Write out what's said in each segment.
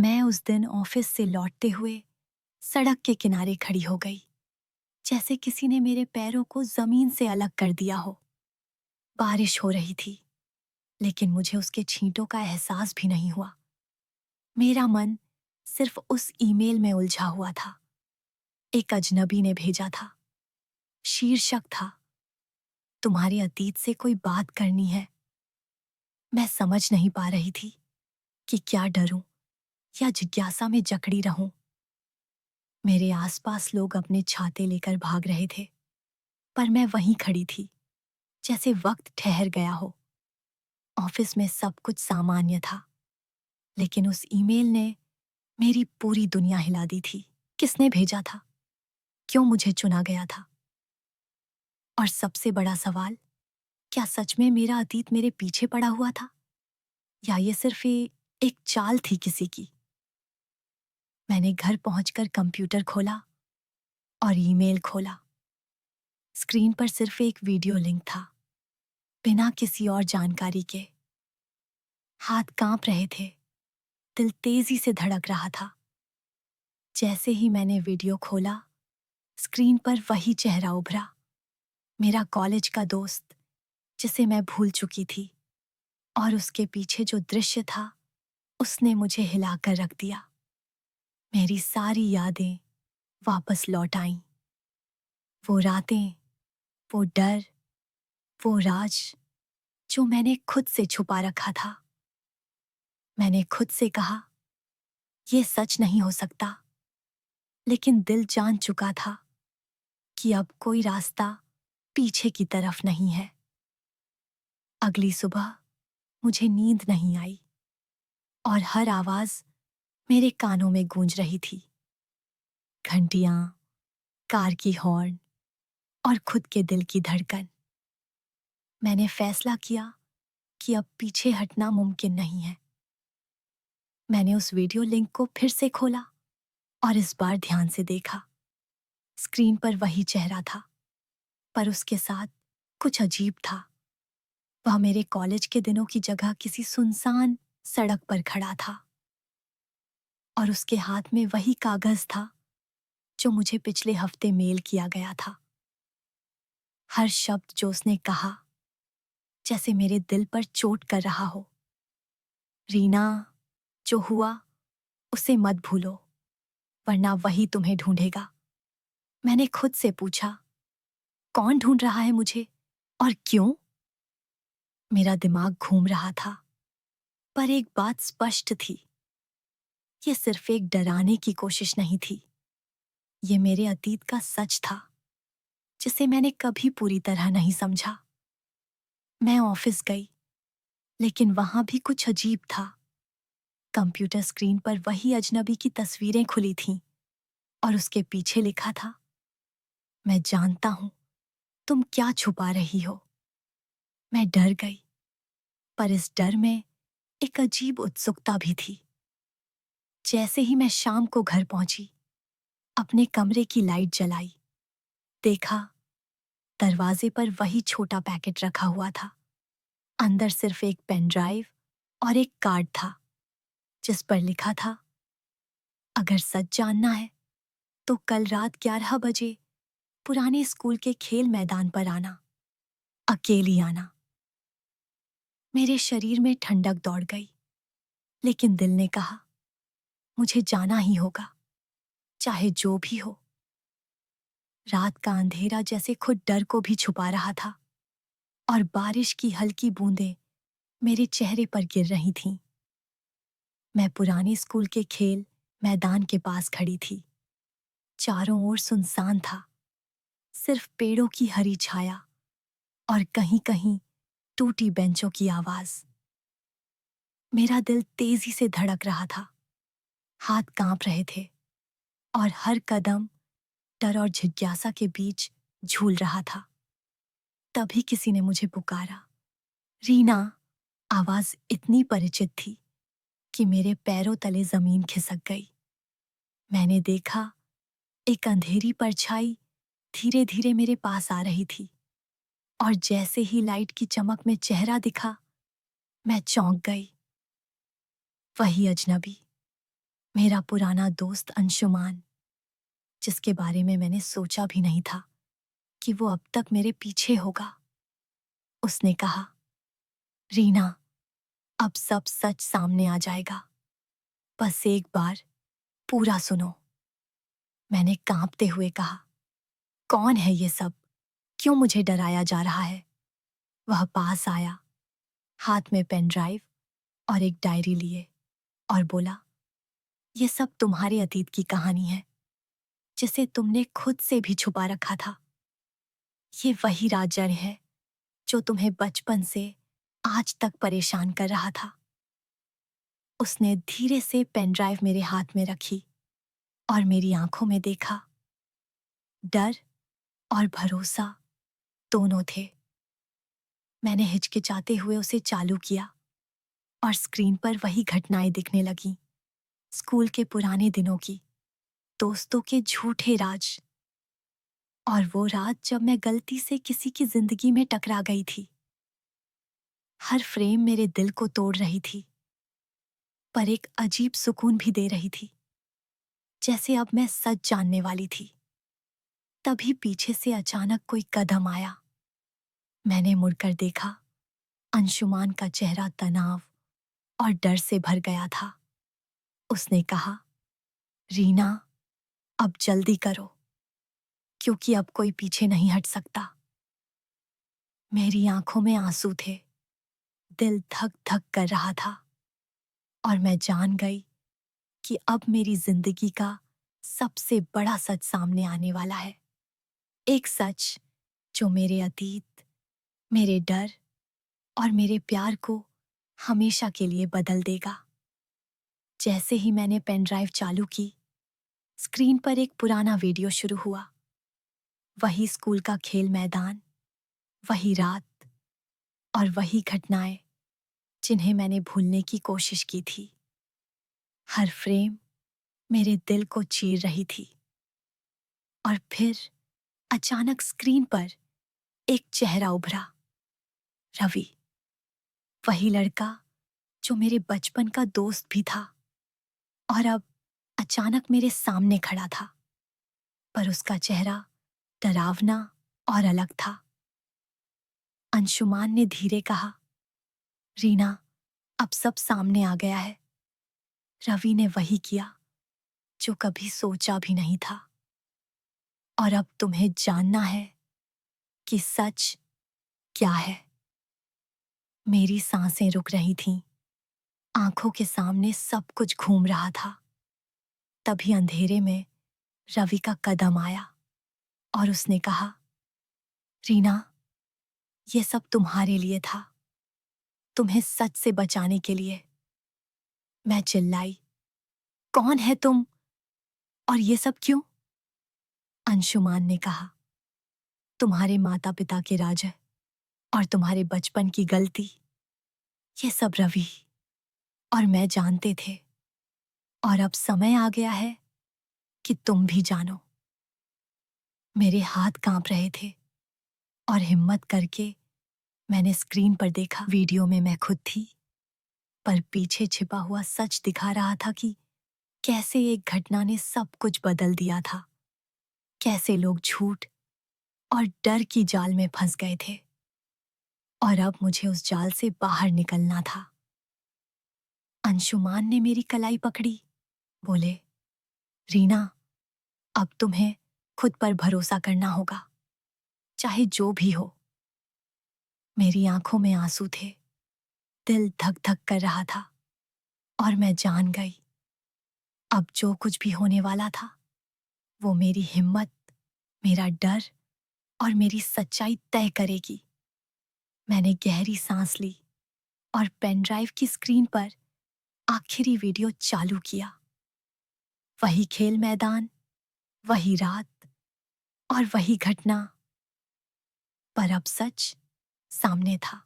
मैं उस दिन ऑफिस से लौटते हुए सड़क के किनारे खड़ी हो गई, जैसे किसी ने मेरे पैरों को जमीन से अलग कर दिया हो। बारिश हो रही थी, लेकिन मुझे उसके छींटों का एहसास भी नहीं हुआ। मेरा मन सिर्फ उस ईमेल में उलझा हुआ था। एक अजनबी ने भेजा था। शीर्षक था, तुम्हारे अतीत से कोई बात करनी है। मैं समझ नहीं पा रही थी कि क्या डरूं या जिज्ञासा में जकड़ी रहूं। मेरे आसपास लोग अपने छाते लेकर भाग रहे थे, पर मैं वहीं खड़ी थी, जैसे वक्त ठहर गया हो। ऑफिस में सब कुछ सामान्य था, लेकिन उस ईमेल ने मेरी पूरी दुनिया हिला दी थी। किसने भेजा था? क्यों मुझे चुना गया था? और सबसे बड़ा सवाल, क्या सच में मेरा अतीत मेरे पीछे पड़ा हुआ था, या ये सिर्फ एक चाल थी किसी की? मैंने घर पहुंचकर कंप्यूटर खोला और ईमेल खोला। स्क्रीन पर सिर्फ एक वीडियो लिंक था, बिना किसी और जानकारी के। हाथ कांप रहे थे, दिल तेजी से धड़क रहा था। जैसे ही मैंने वीडियो खोला, स्क्रीन पर वही चेहरा उभरा, मेरा कॉलेज का दोस्त, जिसे मैं भूल चुकी थी। और उसके पीछे जो दृश्य था, उसने मुझे हिलाकर रख दिया। मेरी सारी यादें वापस लौट आईं। वो रातें, वो डर, वो राज जो मैंने खुद से छुपा रखा था। मैंने खुद से कहा, ये सच नहीं हो सकता, लेकिन दिल जान चुका था कि अब कोई रास्ता पीछे की तरफ नहीं है। अगली सुबह मुझे नींद नहीं आई, और हर आवाज मेरे कानों में गूंज रही थी। घंटियां, कार की हॉर्न और खुद के दिल की धड़कन। मैंने फैसला किया कि अब पीछे हटना मुमकिन नहीं है। मैंने उस वीडियो लिंक को फिर से खोला और इस बार ध्यान से देखा। स्क्रीन पर वही चेहरा था, पर उसके साथ कुछ अजीब था। वह मेरे कॉलेज के दिनों की जगह किसी सुनसान सड़क पर खड़ा था, और उसके हाथ में वही कागज था जो मुझे पिछले हफ्ते मेल किया गया था। हर शब्द जो उसने कहा, जैसे मेरे दिल पर चोट कर रहा हो। रीना, जो हुआ उसे मत भूलो, वरना वही तुम्हें ढूंढेगा। मैंने खुद से पूछा, कौन ढूंढ रहा है मुझे और क्यों? मेरा दिमाग घूम रहा था, पर एक बात स्पष्ट थी, ये सिर्फ एक डराने की कोशिश नहीं थी। ये मेरे अतीत का सच था, जिसे मैंने कभी पूरी तरह नहीं समझा। मैं ऑफिस गई, लेकिन वहां भी कुछ अजीब था। कंप्यूटर स्क्रीन पर वही अजनबी की तस्वीरें खुली थीं, और उसके पीछे लिखा था, मैं जानता हूं तुम क्या छुपा रही हो। मैं डर गई, पर इस डर में एक अजीब उत्सुकता भी थी। जैसे ही मैं शाम को घर पहुंची, अपने कमरे की लाइट जलाई, देखा दरवाजे पर वही छोटा पैकेट रखा हुआ था। अंदर सिर्फ एक पेन ड्राइव और एक कार्ड था, जिस पर लिखा था, अगर सच जानना है तो कल रात 11 बजे पुराने स्कूल के खेल मैदान पर आना, अकेली आना। मेरे शरीर में ठंडक दौड़ गई, लेकिन दिल ने कहा, मुझे जाना ही होगा, चाहे जो भी हो। रात का अंधेरा जैसे खुद डर को भी छुपा रहा था, और बारिश की हल्की बूंदें मेरे चेहरे पर गिर रही थीं। मैं पुराने स्कूल के खेल मैदान के पास खड़ी थी। चारों ओर सुनसान था, सिर्फ पेड़ों की हरी छाया और कहीं-कहीं टूटी बेंचों की आवाज। मेरा दिल तेजी से धड़क रहा था, हाथ कांप रहे थे, और हर कदम डर और जिज्ञासा के बीच झूल रहा था। तभी किसी ने मुझे पुकारा, रीना। आवाज इतनी परिचित थी कि मेरे पैरों तले जमीन खिसक गई। मैंने देखा, एक अंधेरी परछाई धीरे धीरे मेरे पास आ रही थी, और जैसे ही लाइट की चमक में चेहरा दिखा, मैं चौंक गई। वही अजनबी, मेरा पुराना दोस्त अंशुमान, जिसके बारे में मैंने सोचा भी नहीं था कि वो अब तक मेरे पीछे होगा। उसने कहा, रीना, अब सब सच सामने आ जाएगा, बस एक बार पूरा सुनो। मैंने कांपते हुए कहा, कौन है ये सब? क्यों मुझे डराया जा रहा है? वह पास आया, हाथ में पेन ड्राइव और एक डायरी लिए, और बोला, ये सब तुम्हारे अतीत की कहानी है, जिसे तुमने खुद से भी छुपा रखा था। ये वही राजन है जो तुम्हें बचपन से आज तक परेशान कर रहा था। उसने धीरे से पेन ड्राइव मेरे हाथ में रखी और मेरी आंखों में देखा। डर और भरोसा दोनों थे। मैंने हिचकिचाते हुए उसे चालू किया और स्क्रीन पर वही घटनाएं दिखने लगीं, स्कूल के पुराने दिनों की, दोस्तों के झूठे राज, और वो रात जब मैं गलती से किसी की जिंदगी में टकरा गई थी। हर फ्रेम मेरे दिल को तोड़ रही थी, पर एक अजीब सुकून भी दे रही थी, जैसे अब मैं सच जानने वाली थी। तभी पीछे से अचानक कोई कदम आया। मैंने मुड़कर देखा। अंशुमान का चेहरा तनाव और डर से भर गया था। उसने कहा, रीना, अब जल्दी करो, क्योंकि अब कोई पीछे नहीं हट सकता। मेरी आंखों में आंसू थे, दिल धक धक कर रहा था, और मैं जान गई कि अब मेरी जिंदगी का सबसे बड़ा सच सामने आने वाला है। एक सच जो मेरे अतीत, मेरे डर और मेरे प्यार को हमेशा के लिए बदल देगा। जैसे ही मैंने पेन ड्राइव चालू की, स्क्रीन पर एक पुराना वीडियो शुरू हुआ। वही स्कूल का खेल मैदान, वही रात और वही घटनाएं जिन्हें मैंने भूलने की कोशिश की थी। हर फ्रेम मेरे दिल को चीर रही थी। और फिर अचानक स्क्रीन पर एक चेहरा उभरा। रवि, वही लड़का जो मेरे बचपन का दोस्त भी था और अब अचानक मेरे सामने खड़ा था। पर उसका चेहरा डरावना और अलग था। अंशुमान ने धीरे कहा, रीना, अब सब सामने आ गया है। रवि ने वही किया जो कभी सोचा भी नहीं था। और अब तुम्हें जानना है कि सच क्या है। मेरी सांसें रुक रही थीं, आंखों के सामने सब कुछ घूम रहा था। तभी अंधेरे में रवि का कदम आया और उसने कहा, रीना, ये सब तुम्हारे लिए था, तुम्हें सच से बचाने के लिए। मैं चिल्लाई, कौन है तुम और ये सब क्यों? अंशुमान ने कहा, तुम्हारे माता पिता के राज है और तुम्हारे बचपन की गलती, ये सब रवि और मैं जानते थे। और अब समय आ गया है कि तुम भी जानो। मेरे हाथ कांप रहे थे और हिम्मत करके मैंने स्क्रीन पर देखा। वीडियो में मैं खुद थी, पर पीछे छिपा हुआ सच दिखा रहा था कि कैसे एक घटना ने सब कुछ बदल दिया था। कैसे लोग झूठ और डर की जाल में फंस गए थे, और अब मुझे उस जाल से बाहर निकलना था। अंशुमान ने मेरी कलाई पकड़ी, बोले, रीना, अब तुम्हें खुद पर भरोसा करना होगा, चाहे जो भी हो। मेरी आंखों में आंसू थे, दिल धक धक कर रहा था, और मैं जान गई, अब जो कुछ भी होने वाला था वो मेरी हिम्मत, मेरा डर और मेरी सच्चाई तय करेगी। मैंने गहरी सांस ली और पेन ड्राइव की स्क्रीन पर आखिरी वीडियो चालू किया। वही खेल मैदान, वही रात और वही घटना, पर अब सच सामने था।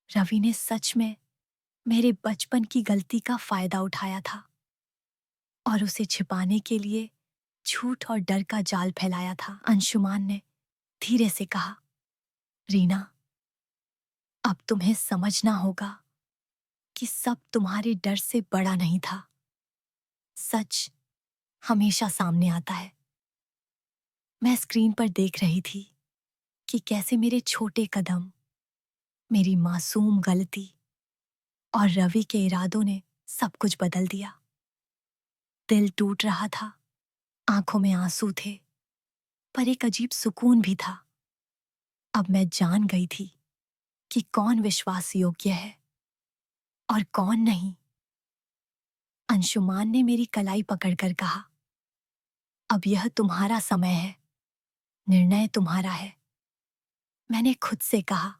रवि ने सच में मेरे बचपन की गलती का फायदा उठाया था और उसे छिपाने के लिए झूठ और डर का जाल फैलाया था। अंशुमान ने धीरे से कहा, रीना, अब तुम्हें समझना होगा कि सब तुम्हारे डर से बड़ा नहीं था। सच हमेशा सामने आता है। मैं स्क्रीन पर देख रही थी कि कैसे मेरे छोटे कदम, मेरी मासूम गलती और रवि के इरादों ने सब कुछ बदल दिया। दिल टूट रहा था, आंखों में आंसू थे, पर एक अजीब सुकून भी था। अब मैं जान गई थी कि कौन विश्वास योग्य है और कौन नहीं। अंशुमान ने मेरी कलाई पकड़कर कहा, अब यह तुम्हारा समय है, निर्णय तुम्हारा है। मैंने खुद से कहा,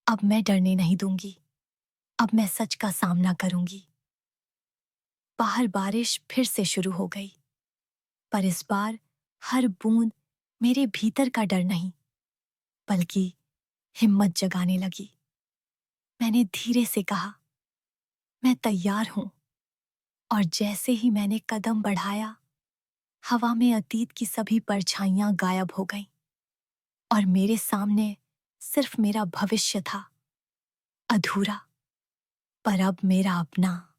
अब मैं डरने नहीं दूंगी, अब मैं सच का सामना करूंगी। बाहर बारिश फिर से शुरू हो गई, पर इस बार हर बूंद मेरे भीतर का डर नहीं, बल्कि हिम्मत जगाने लगी। मैंने धीरे से कहा, मैं तैयार हूं। और जैसे ही मैंने कदम बढ़ाया, हवा में अतीत की सभी परछाइयां गायब हो गईं और मेरे सामने सिर्फ मेरा भविष्य था, अधूरा, पर अब मेरा अपना।